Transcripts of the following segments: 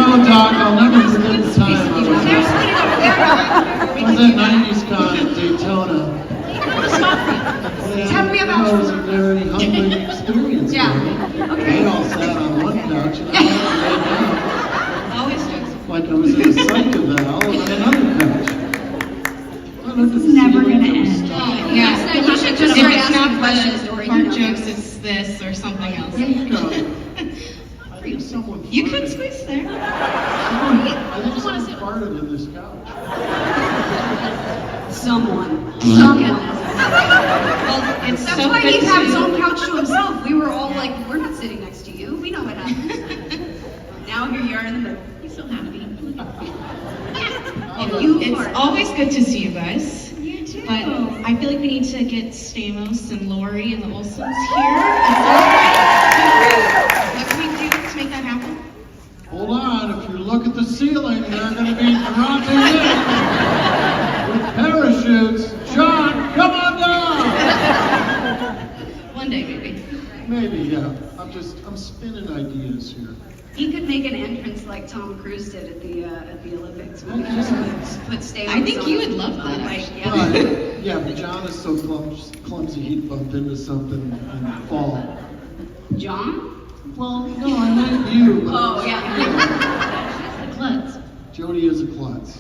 know, Doc, I'll never forget the time I was at 90's Con at Daytona. Tell me about it was a very humbling experience. Yeah. Okay. They all sat on one couch and I laid down. Always does. Like I was in a psych eval on another couch. This is never going to end. Yeah. You should just start asking questions, Dory. Fart jokes, it's this or something else. There you go. I think someone You farted. could squeeze there. I think someone farted in this couch. Someone. Well, it's That's so why good he had his to... own couch to himself. We were all like, we're not sitting next to you. We know what happens. Now here you are in the middle. He's so happy. It's always good to see you guys. You too. But I feel like we need to get Stamos and Lori and the Olsons here at some point. What can we do to make that happen? Hold on, if you look at the ceiling, they're going to be dropping in with parachutes. John, come on down! One day, maybe. Maybe, yeah. I'm spinning ideas here. He could make an entrance like Tom Cruise did at the Olympics. We could just put Stamos I think on you the- would love on the that, mic, actually. yeah. Yeah, but John is so clumsy he'd bump into something and fall. John? Well, no, I meant you. But Oh, yeah. The klutz. Jody is a klutz.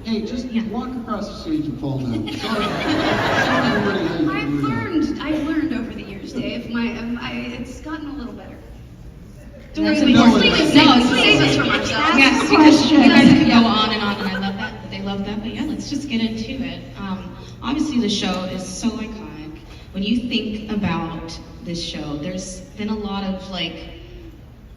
Hey, just walk across the stage and fall down. Show everybody how you can do that. I've learned over the years, Dave. It's gotten a little better. That's Dory, important. please No, save us from ourselves. Yes, because you guys can go on and on, and I love that. They love that. But yeah, let's just get into it. Obviously, the show is so iconic. When you think about this show, there's been a lot of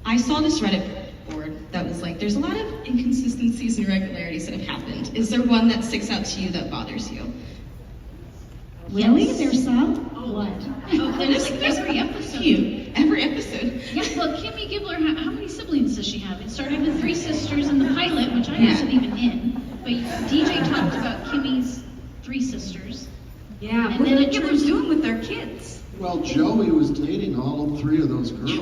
I saw this Reddit board that was like, there's a lot of inconsistencies and irregularities that have happened. Is there one that sticks out to you that bothers you? Really? There's some? What? Oh, there's like every episode. Every episode. Yeah, well, Kimmy Gibbler, how many siblings does she have? It started with 3 sisters in the pilot, which I Yeah. wasn't even in. But DJ talked about Kimmy's 3 sisters. Yeah, And what then are it the kids turns- doing with their kids? Well, Joey was dating all 3 of those girls. It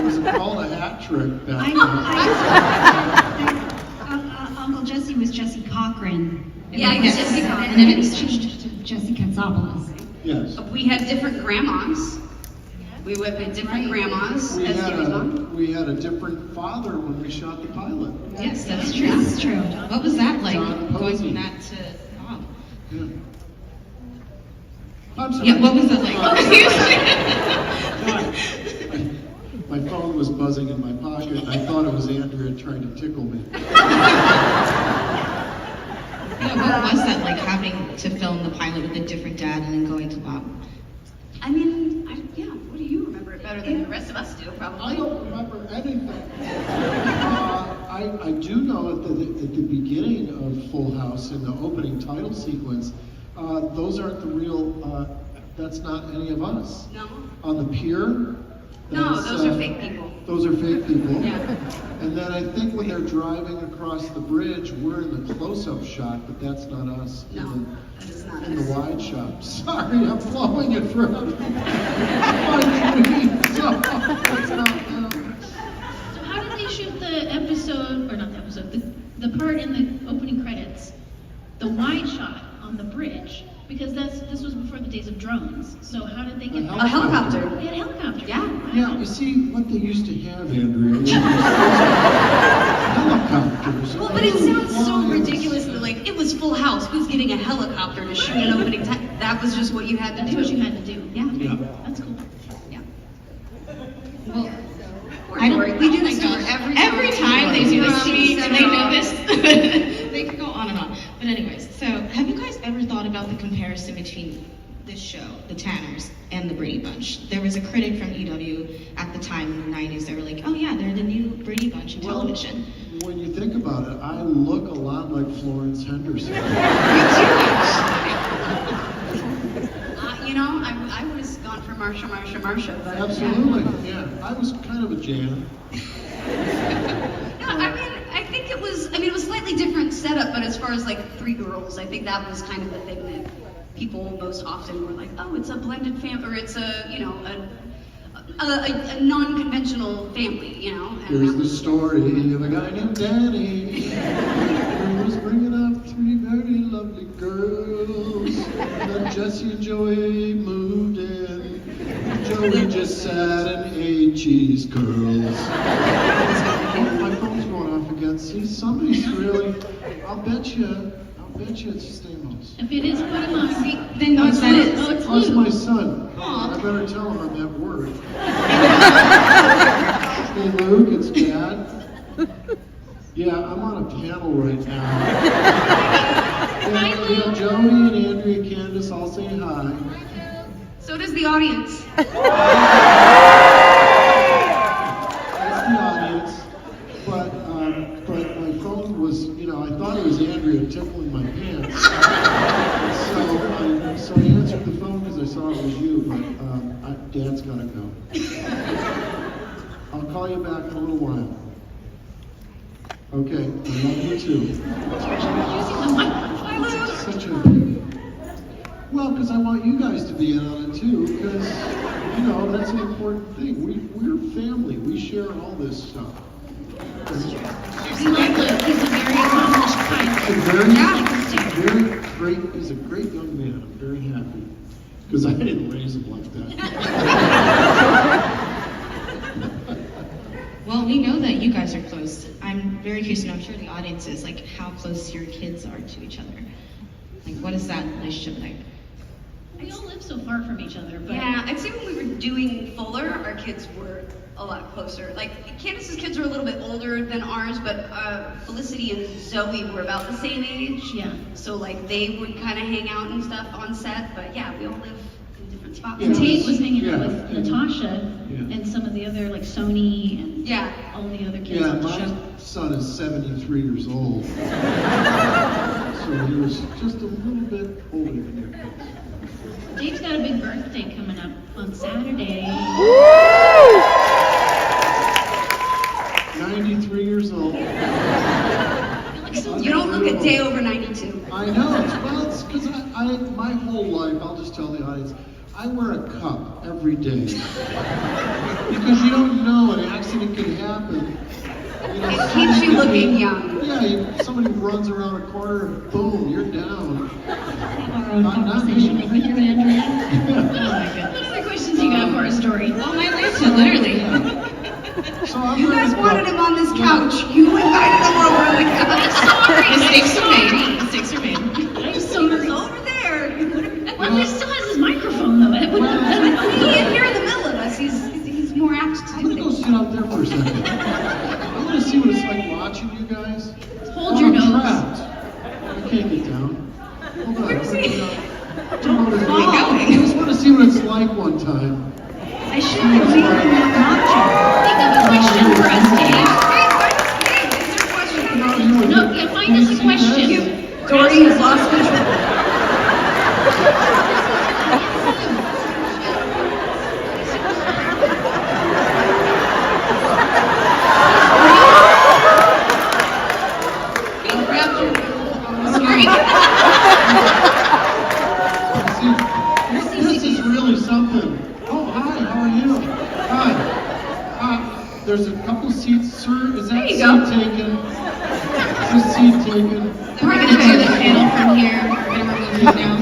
was called a hat trick back then. Uncle Jesse was Jesse Cochran. Yeah, he was Jesse And Cochran. then it was changed to Jesse Katsopoulos. Yes. We had different grandmas. We went with different grandmas We as had, Kimmy's mom. we had a different father when we shot the pilot. Yes, that's true. That's true. What was that like, John going Posey. from that to Bob? Yeah. I'm sorry. Yeah, what was that like? My phone was buzzing in my pocket, and I thought it was Andrea trying to tickle me. What was that like, having to film the pilot with a different dad and then going to Bob? I mean, what do you remember it better than the rest of us do, I probably? don't remember anything. I do know at the beginning of Full House, in the opening title sequence, those aren't the real, that's not any of us. No. On the pier. No, that's, those are fake people. Those are fake people. Yeah. And then I think when they're driving across the bridge, we're in the close-up shot, but that's not us. No, that is not In us. the wide shot. Sorry, I'm blowing it for my dreams. So, it's not them. So how did they shoot the episode, or not the episode, the part in the opening credits, the wide shot on the bridge? Because this was before the days of drones. So how did they get A helicopter. They had helicopters. Yeah. Yeah, you see, what they used to have, Andrea, was helicopters. Well, but it sounds so ridiculous that it was Full House. Who's getting a helicopter to shoot an opening time? That was just what you had to That's do. what you had to do. Yeah. Yeah. That's cool. Yeah. Well, Poor I don't, Dory. We do oh my this to her gosh. every time they do this to me, She's and they know wrong. this. They could go on and on. But anyways, so have you guys ever thought about the comparison between this show, the Tanners, and the Brady Bunch? There was a critic from EW at the time in the 90's. They were like, oh yeah, they're the new Brady Bunch in television. When you think about it, I look a lot like Florence Henderson. I would have gone for Marsha, but Absolutely, yeah. I was kind of a Jan. No, I think it was slightly different setup, but as far as 3 girls, I think that was kind of the thing that people most often were like, oh, it's a blended family, or it's a a non-conventional family, you know. And Here's that the was- story of a guy named Danny who was bringing up 3 very lovely girls. And then Jesse and Joey moved in. Joey just sat and ate cheese curls. Oh, my phone's going off again. See, somebody's really. I'll bet you it's Stamos. If it is Quatamasi, Then what's that is? oh, it's Oh, it's Luke. my son. Aw. I better tell him I'm at work. Hey Luke, it's Dad. Yeah, I'm on a panel right now. Yeah, Joey and Andrea and Candace all say hi. So does the audience. That's the audience. But my phone was, I thought it was Andrea tickling my pants. So I answered the phone because I saw it was you, but Dad's gotta go. I'll call you back in a little while. Okay, I love you too. Using the microphone. Such a because I want you guys to be in on it too, because that's an important thing. We're family. We share all this stuff. We love Luke. He's a very accomplished pilot. He's a great young man. I'm very happy because I didn't raise him like that. Well, we know that you guys are close. I'm very curious to know, I'm sure the audience is, like, how close your kids are to each other. Like, what is that relationship like? We all live so far from each other, but Yeah, I'd say when we were doing Fuller, our kids were a lot closer. Like, Candace's kids are a little bit older than ours, but Felicity and Zoe were about the same age. Yeah. So, like, they would kind of hang out and stuff on set, but yeah, we all live in different spots. Yeah. and Tate was hanging out Yeah. with Natasha Yeah. and some of the other, like Sony and Yeah. all the other kids Yeah, on the my show. son is 73 years old. So he was just a little bit older than your kids. Dave's got a big birthday coming up on Saturday. 93 years old. You don't look a day over 92. I know. It's because I my whole life, I'll just tell the audience, I wear a cup every day. Because you don't know, an accident can happen. It keeps you looking young. Yeah, somebody runs around a corner and boom, you're down. Our own conversation over here, Andrea. What other questions you got for us, Dory? Oh, my Lisa, literally. So I'm You wearing guys a cup. wanted him on this couch. You invited him over on the couch. Mistakes are made. Mistakes are made. I'm He was sorry. over there. Well, he still has his microphone, though. It would He in here in the middle of us. He's more apt to I'm do gonna go things. sit out there for a second. I'm gonna see what it's like watching you guys. Hold your I'm nose. trapped. I can't get down. Hold on. Where is he? Don't Where are you going? I just want to see what it's like one time. I should have leave her in that Think of a question for us, Dave. Is there a question? No, yeah, find us a question. Dory has lost control. He grabbed her on the screen. See, this is really something. Oh, hi, how are you? Hi. There's a couple seats, sir. Is that There you seat go. taken? Is this seat taken? We're going to do the panel from here. We're going to remove it now.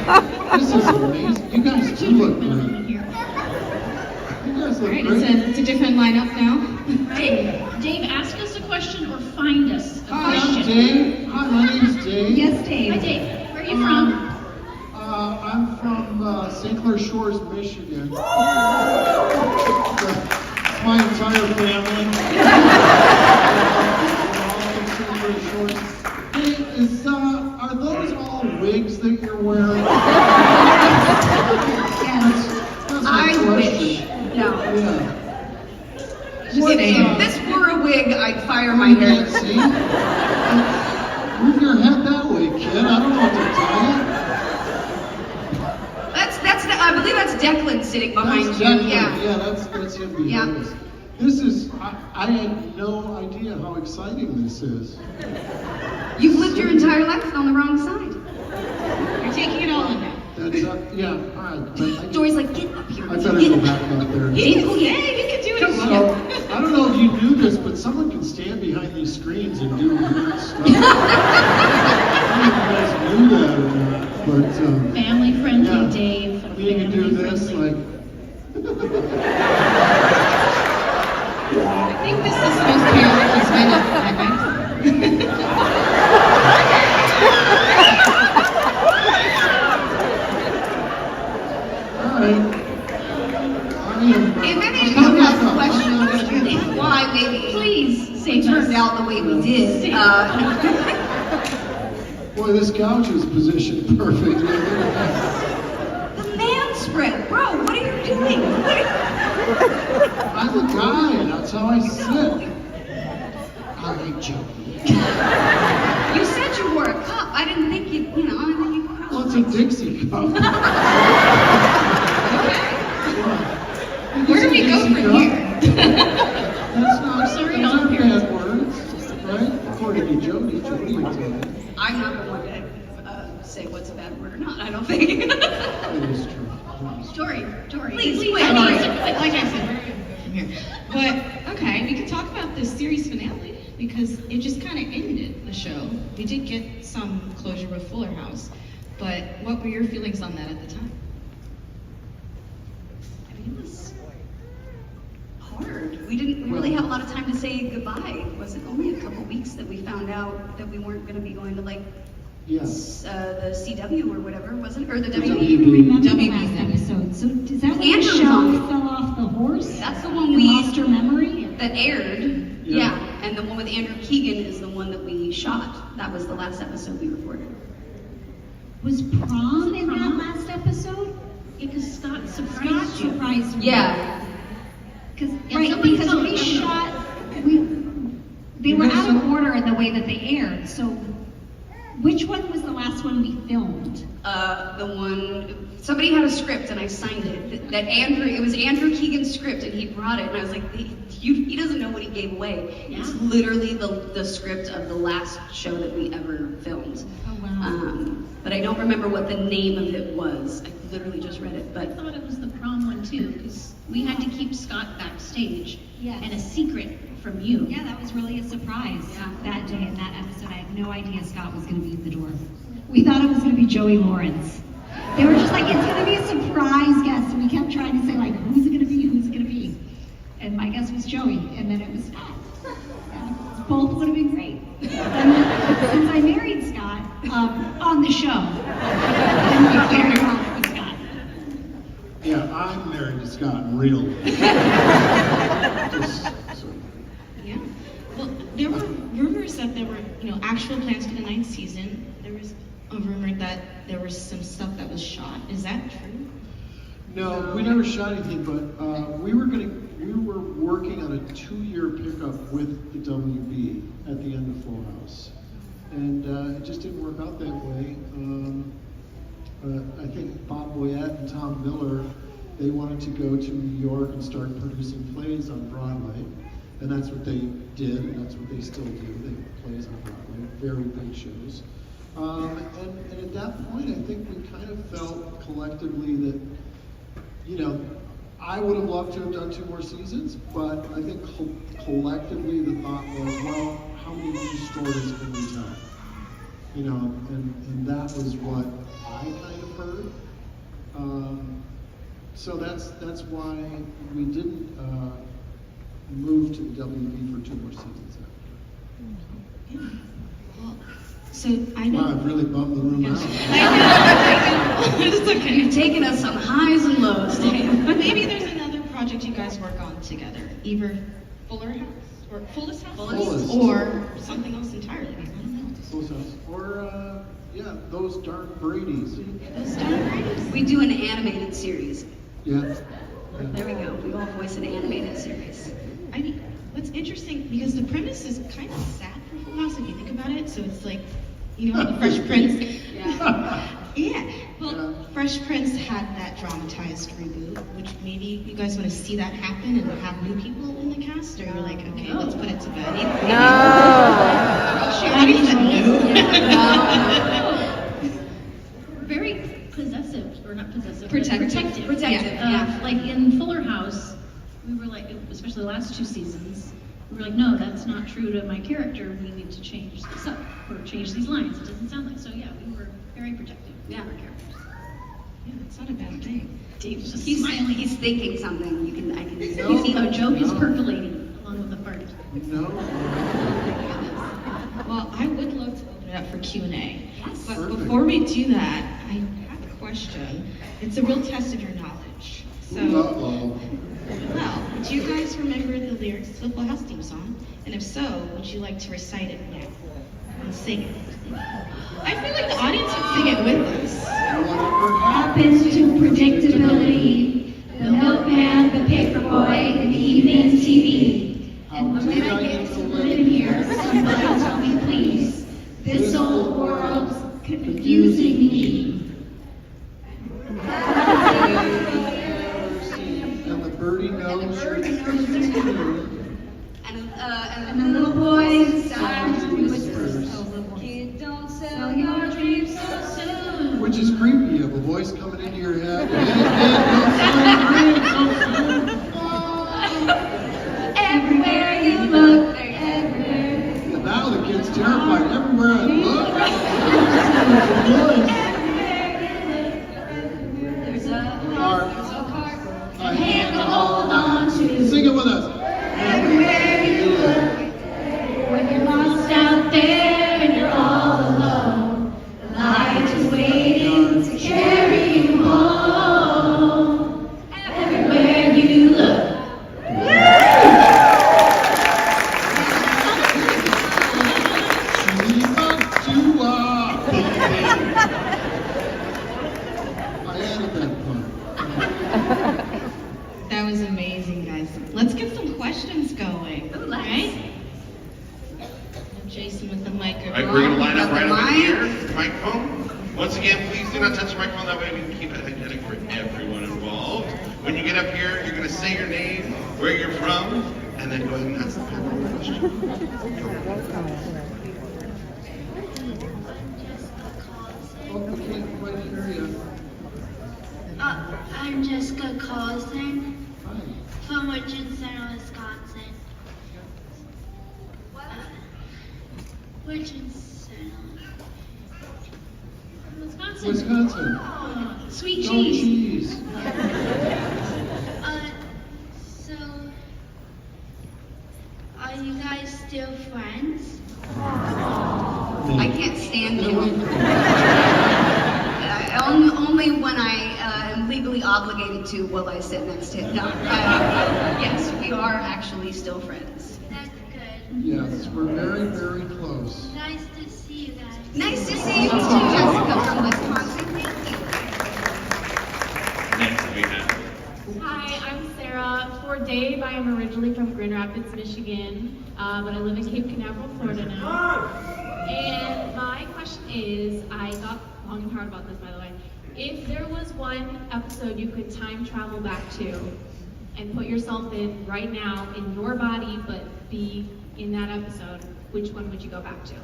This is amazing. You guys do look great. You guys All look right, great. it's a different lineup now. Dave, ask us a question or find us a Hi, I'm question. Dave. Hi, my name's Dave. Yes, Hi, Dave. Dave. Where are you from? I'm from St. Clair Shores, Michigan. It's my entire family. We're all from St. Clair Shores. Hey, are those all wigs that you're wearing? That's my I wish. question. No. Yeah. If this were a wig, I'd fire my I hair. can't see. Move your head that way, kid. I don't know what to tell you. I believe that's Declan sitting behind That's you. Declan. Yeah. That's him behind Yeah. us. This is, I had no idea how exciting this is. You've lived your entire life on the wrong side. You're taking it all in now. That Yeah, all right. But Dory's like, get up here. I better go back out there. Yay, we could do it. So, I don't know if you knew this, but someone can stand behind these screens and do weird stuff. I don't know if you guys knew that or not, but Family friendly, yeah. Dave. You can do this family-friendly. like. I think this is the most chaotic it's been at night. All right. If any of you have questions, why maybe Please we save turned us. out the way we did. Boy, this couch is positioned perfectly. The man spread, bro. What are you doing? I'm a guy, and that's how I sit. I like Joey. You said you wore a cup. I didn't think you know. I think you probably. Well, it's a Dixie cup. Where do we go from here? That's not sorry, those I'm aren't here. bad words, right? According to Jody would tell you. I'm not the one to say what's a bad word or not. I don't think. It is true. It is true. Dory, Please, please. wait. I mean, like I said, we're good from here. But okay, we can talk about the series finale because it just kind of ended the show. We did get some closure with Fuller House, but what were your feelings on that at the time? I mean, it was hard. We didn't really have a lot of time to say goodbye. Was it only a couple weeks that we found out that we weren't going to be going to like Yes. the CW or whatever, wasn't it? Or the The WB. I remember the WB. last episode. So is that when Andrew the was show on. fell off the horse? That's the one And we lost her memory? that aired. Yeah. Yeah, and the one with Andrew Keegan is the one that we shot. That was the last episode we recorded. Was prom in that last episode? Because Scott Scott surprised you. surprised me. Yeah. Because Yeah, right, somebody because told we me. shot, they were out of order in the way that they aired. So, which one was the last one we filmed? The one somebody had a script and I signed it. That Andrew, it was Andrew Keegan's script and he brought it and I was like, he doesn't know what he gave away. Yeah. It's literally the script of the last show that we ever filmed. Oh wow. But I don't remember what the name of it was. I literally just read it, I but thought it was the prom one too, because we had to keep Scott backstage. Yes. And a secret from you. Yeah, that was really a surprise that day in that episode. I had no idea Scott was going to be at the door. We thought it was going to be Joey Lawrence. They were just like, it's going to be a surprise guest. And we kept trying to say, like, who's it going to be? Who's it going to be? And my guess was Joey. And then it was Scott. And both would have been great. And then, since I married Scott on the show, then we figured out it was Scott. Yeah, I'm married to Scott, really. Just, so. Yeah. Well, there were rumors that there were, actual plans for the 9th season. There was a rumor that there was some stuff that was shot. Is that true? No, we never shot anything, but we were working on a 2-year pickup with the WB at the end of Full House, and it just didn't work out that way. I think Bob Boyette and Tom Miller, they wanted to go to New York and start producing plays on Broadway, and that's what they did, and that's what they still do. They plays on Broadway, very big shows. And at that point, I think we kind of felt collectively that, I would have loved to have done 2 more seasons, but I think collectively the thought was, well, how many new stories can we tell? And that was what I kind of heard. So that's why we didn't move to the WB for 2 more seasons after. Yeah. Well, so I know. Wow, I've really bummed the room out. I know. It's okay. you've taken us some highs and lows, Dave. Maybe there's another project you guys work on together, either Fuller House or Fullest House, Fullest. or something else entirely. I don't know. Full House. Or, those darn Brady's. Those Star Raiders. We do an animated series. Yeah. There we go. We all voice an animated series. I mean, what's interesting because the premise is kind of sad for Full House if you think about it. So it's like, the Fresh Prince. Yeah. Yeah. Well, Yeah. Fresh Prince had that dramatized reboot, which maybe you guys want to see that happen and have new people in the cast, or you're like, okay, let's put it to bed. She already said no. Very possessive Protective, yeah. Like in Fuller House, we were like, especially the last 2 seasons, we were like, no, that's not true to my character. We need to change this up or change these lines. It doesn't sound like so. Yeah, we were very protective of our characters. Yeah, it's not a bad thing. Dave's just He's smiling. he's thinking something. I can see. You see how a joke is No. percolating along with the fart. No. Well, I would love to open it up for Q&A. Yes. But Perfect. before we do that, I have a question. It's a real test of your knowledge. So, Uh-oh. well, do you guys remember the lyrics to the Full House theme song? And if so, would you like to recite it now and sing it? I feel like the audience would sing it with us. Whatever Happens to predictability, the milkman, the paper boy, and the evening's TV. And when I get to live here, somebody tell me please, this old world's confusing me. And the birdie knows your tune. And And the little boy sounds and whispers. Kid, don't Sell sell your your dreams dreams so so soon. soon. Which is creepy. You have a voice coming into your head. Hey, kid, don't sell your dreams so soon. Everywhere you look, everywhere. And now the kid's terrified. Everywhere I look. There's a Car. car. A hand to hold on to. Sing it with us. Everywhere you look, when you're lost out there and you're all alone, light is waiting to carry you home. Everywhere you look. I added that part. That was amazing, guys. Let's get some questions going, right? Jason with the microphone. All right, we're going to line up right over Mic. here. Microphone. Once again, please do not touch the microphone. That way we can keep it hygienic for everyone involved. When you get up here, you're going to say your name, where you're from, and then go ahead and ask the panel a question. Oh, we can't quite hear you. I'm Jessica Collison Hi. from Richardson, Wisconsin. Richardson. Wisconsin. Wisconsin. Oh, sweet No cheese. cheese. So, are you guys still friends? I can't stand Get him. away from me. Only when I am legally obligated to will I sit next to him. No, yes, we are actually still friends. That's good. Yes, we're very, very close. Nice to see you guys. Nice to see you too, Jessica from Wisconsin. Thank you. Next we have. Hi, I'm Sarah. For Dave, I am originally from Grand Rapids, Michigan, but I live in Cape Canaveral, Florida now. And my question is, I thought long and hard about this, by the way. If there was one episode you could time travel back to and put yourself in right now in your body, but be in that episode, which one would you go back to?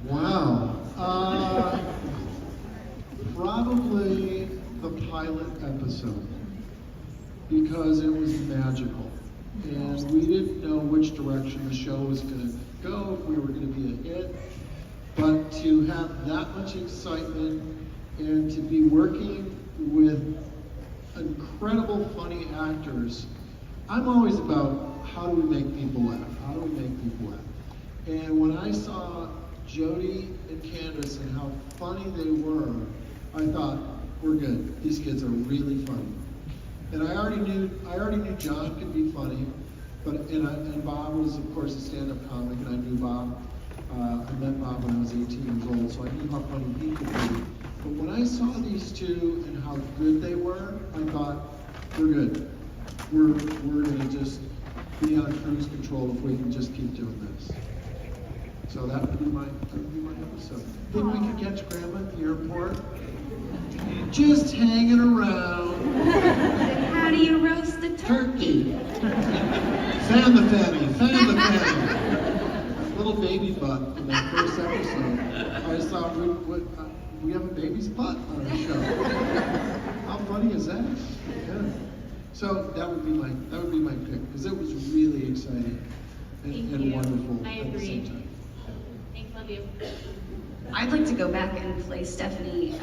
Wow. Probably the pilot episode because it was magical. And we didn't know which direction the show was going to go, if we were going to be a hit. But to have that much excitement and to be working with incredible funny actors, I'm always about how do we make people laugh? How do we make people laugh? And when I saw Jody and Candace and how funny they were, I thought, we're good. These kids are really funny. And I already knew John could be funny, and Bob was of course a stand-up comic, and I knew Bob. I met Bob when I was 18 years old, so I knew how funny he could be. But when I saw these two and how good they were, I thought, we're good. We're gonna just be on cruise control if we can just keep doing this. So that would be my episode. Think we could catch Grandma at the airport? Just hanging around. How do you roast a turkey? Fan the fanny. Little baby butt in that first episode. I saw we have a baby's butt on our show. How funny is that? Yeah. So that would be my pick because it was really exciting Thank and you. wonderful I at the same agree. time. Thanks, love you. I'd like to go back and play Stephanie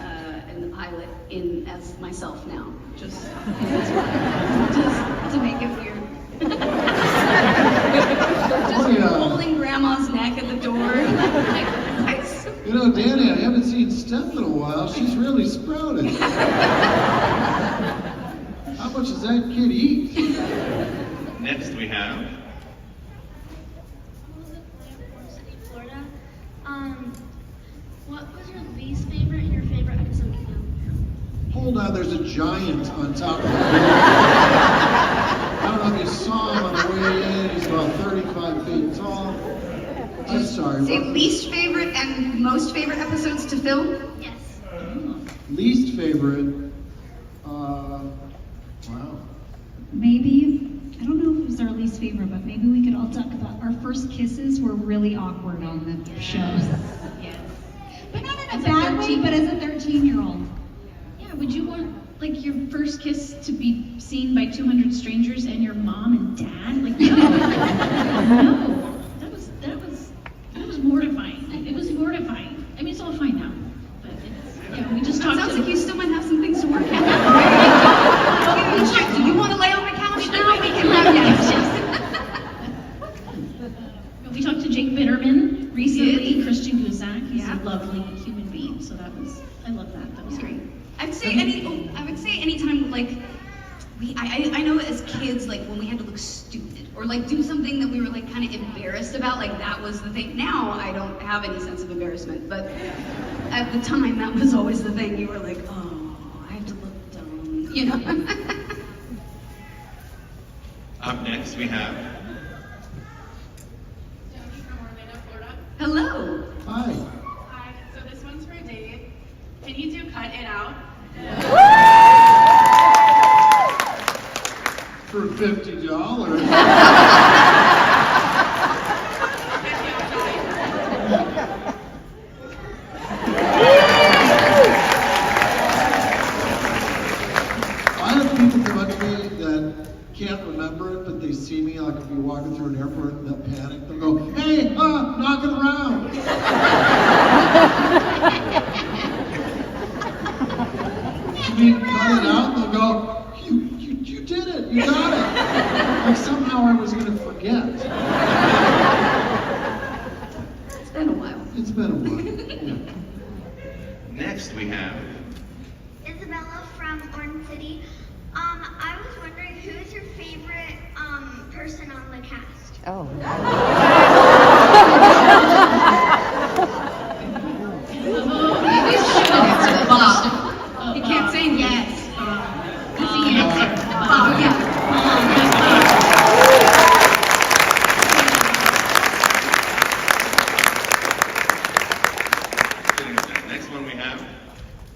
and Eyelet in as myself now, just to make it weird. Just holding grandma's neck at the door. You know, Danny, I haven't seen Steph in a while. She's really sprouted. How much does that kid eat? Next we have. City, Florida. What was your least favorite and your favorite episode, Kino? Hold on, there's a giant on top of it. I don't know if you saw him on the way in. He's about 35 feet tall. I'm sorry. Say what- least favorite and most favorite episodes to film? Yes. Least favorite. Wow. Maybe, I don't know if it was our least favorite, but maybe we could all talk about our first kisses were really awkward on the shows. Yes. But not in a As a bad way, 13 but as a 13-year-old. Yeah, would you want like your first kiss to be seen by 200 strangers and your mom and dad? Like no, no, that was mortifying. It was mortifying. I mean, it's all fine now, but it's, yeah, we just talked. Sounds like you still might have some things to work out. Do you want to lay on the couch now? We can have We talked to Jake Bitterman recently, did? Christian Guzak. He's Yeah. a lovely human being, so I love that. That was great. I would say anytime like I know as kids like when we had to look stupid or like do something that we were like kind of embarrassed about, like that was the thing. Now I don't have any sense of embarrassment, but at the time that was always the thing. You were like, oh, I have to look dumb, you know. Up next we have. Jody from Orlando, Florida. Hello. Hi. Hi, so this one's for Dave. Can you do Cut It Out? For $50. I have people come up to me that can't remember it, but they see me like if you're walking through an airport and they'll panic. They'll go, hey, knocking around. You mean cut it out? They'll go, you did it, you got it. Like somehow I was going to forget. It's been a while. It's been a while. Yeah. Next we have. Isabella from Orange City. I was wondering who's your favorite person on the cast? Oh. Bob. You can't say yes. Easy answer. Bob, yeah. Next one we have.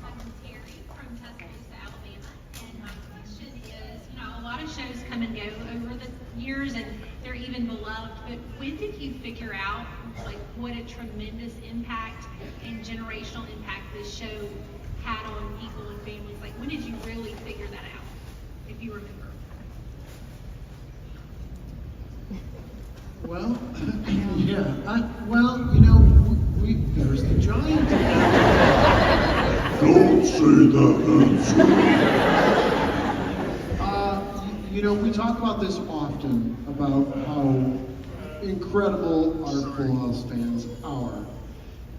I'm Terry from Tuscaloosa, Alabama, and my question is, a lot of shows come and go over the years, and they're even beloved, but when did you figure out, what a tremendous impact and generational impact this show had on people and families? Like, when did you really figure that out, if you remember? Well, yeah. There's the giant. Don't say that. We talk about this often about how incredible our Full House fans are.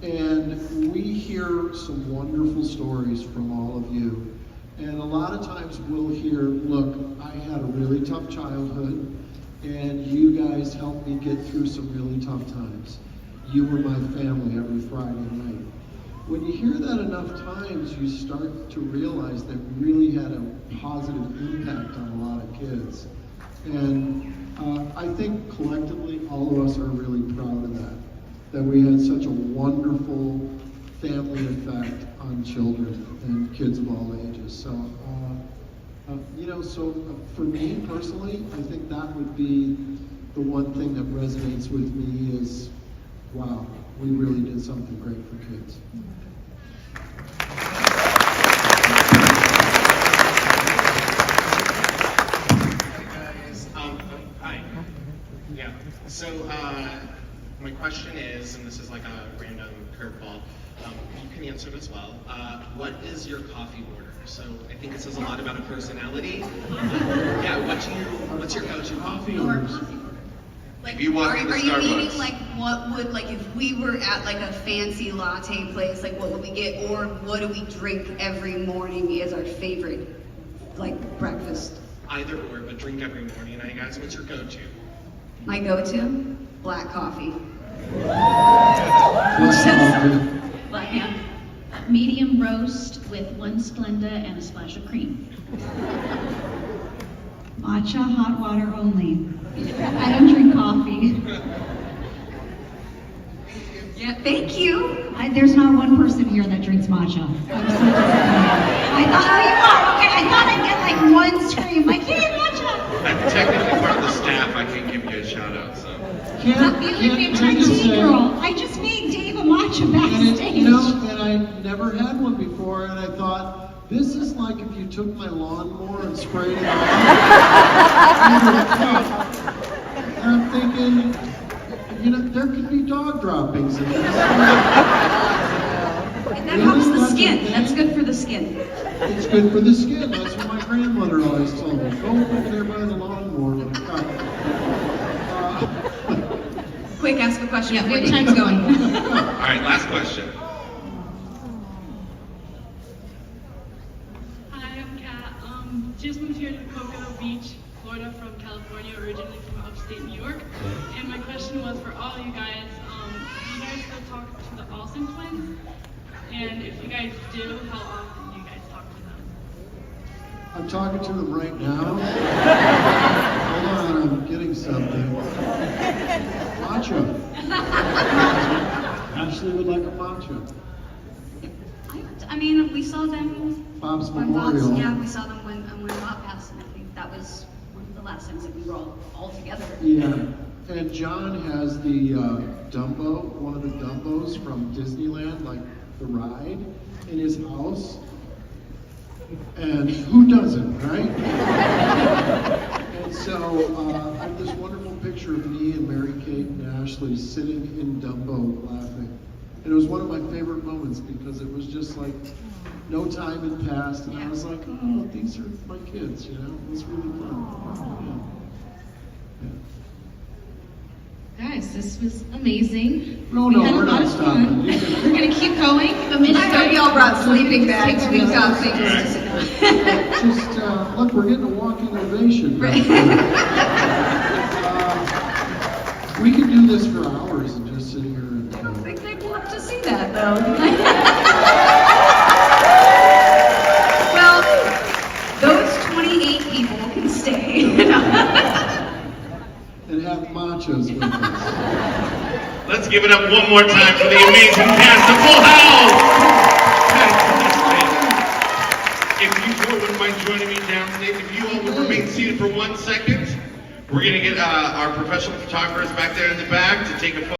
And we hear some wonderful stories from all of you. And a lot of times we'll hear, look, I had a really tough childhood, and you guys helped me get through some really tough times. You were my family every Friday night. When you hear that enough times, you start to realize that we really had a positive impact on a lot of kids. And I think collectively, all of us are really proud of that we had such a wonderful family effect on children and kids of all ages. So, for me personally, I think that would be the one thing that resonates with me is, wow, we really did something great for kids. Yeah. So my question is, and this is like a random curveball, you can answer it as well. What is your coffee order? So I think it says a lot about a personality. Yeah. What's your go-to coffee order? Like, If you walk are into you meaning Starbucks. like what would, like, if we were at like a fancy latte place, like what would we get, or what do we drink every morning as our favorite, like, breakfast? Either or, but drink every morning. I guess. What's your go-to? My go-to, black coffee. Black, yeah. Medium roast with 1 Splenda and a splash of cream. Matcha, hot water only. I don't drink coffee. Yeah, thank you. There's not one person here that drinks matcha. I'm so disappointed. I thought, oh, you are? Okay, I thought I'd get like one scream, like, hey, matcha! I'm technically part of the staff. I can't give you a shout out, so. I'm trying to tea girl. I just made Dave a matcha And backstage. and I never had one before, and I thought, this is like if you took my lawnmower and sprayed it on. And I'm thinking, there could be dog droppings in this. And that helps the skin. That's good for the skin. It's good for the skin. That's what my grandmother always told me. Go over there by the lawnmower when it comes. Quick, ask a question. Yeah, before your you- time's going. All right, last question. Hi, I'm Kat. Just moved here to Coconut Beach, Florida from California, originally from upstate New York. And my question was for all you guys, do you guys still talk to the Olsen twins? And if you guys do, how often do you guys talk to them? I'm talking to them right now. Hold on, I'm getting something. Matcha. Ashley would like a matcha. I mean, we saw them Bob's when Memorial. yeah, we saw them when Bob passed, and I think that was one of the last times that we were all together. Yeah, and John has the Dumbo, one of the Dumbos from Disneyland, like the ride, in his house. And who doesn't, right? And so I have this wonderful picture of me and Mary Kate and Ashley sitting in Dumbo laughing. And it was one of my favorite moments because it was just like no time had passed, and I was like, oh, these are my kids, It was really fun. Guys, this was amazing. No, We no, had a we're lot not of stopping. fun. You can- We're gonna keep going. I hope y'all brought sleeping bags. We've got things to sit down. Just, look, we're getting a walking ovation. We could do this for hours and just sit here and. I don't think they'd want to see that, though. Well, those 28 people can stay. And have machos with us. Let's give it up one more time for the amazing cast of Full House! If you wouldn't mind joining me downstage, if you all would remain seated for 1 second, we're going to get our professional photographers back there in the back to take a photo.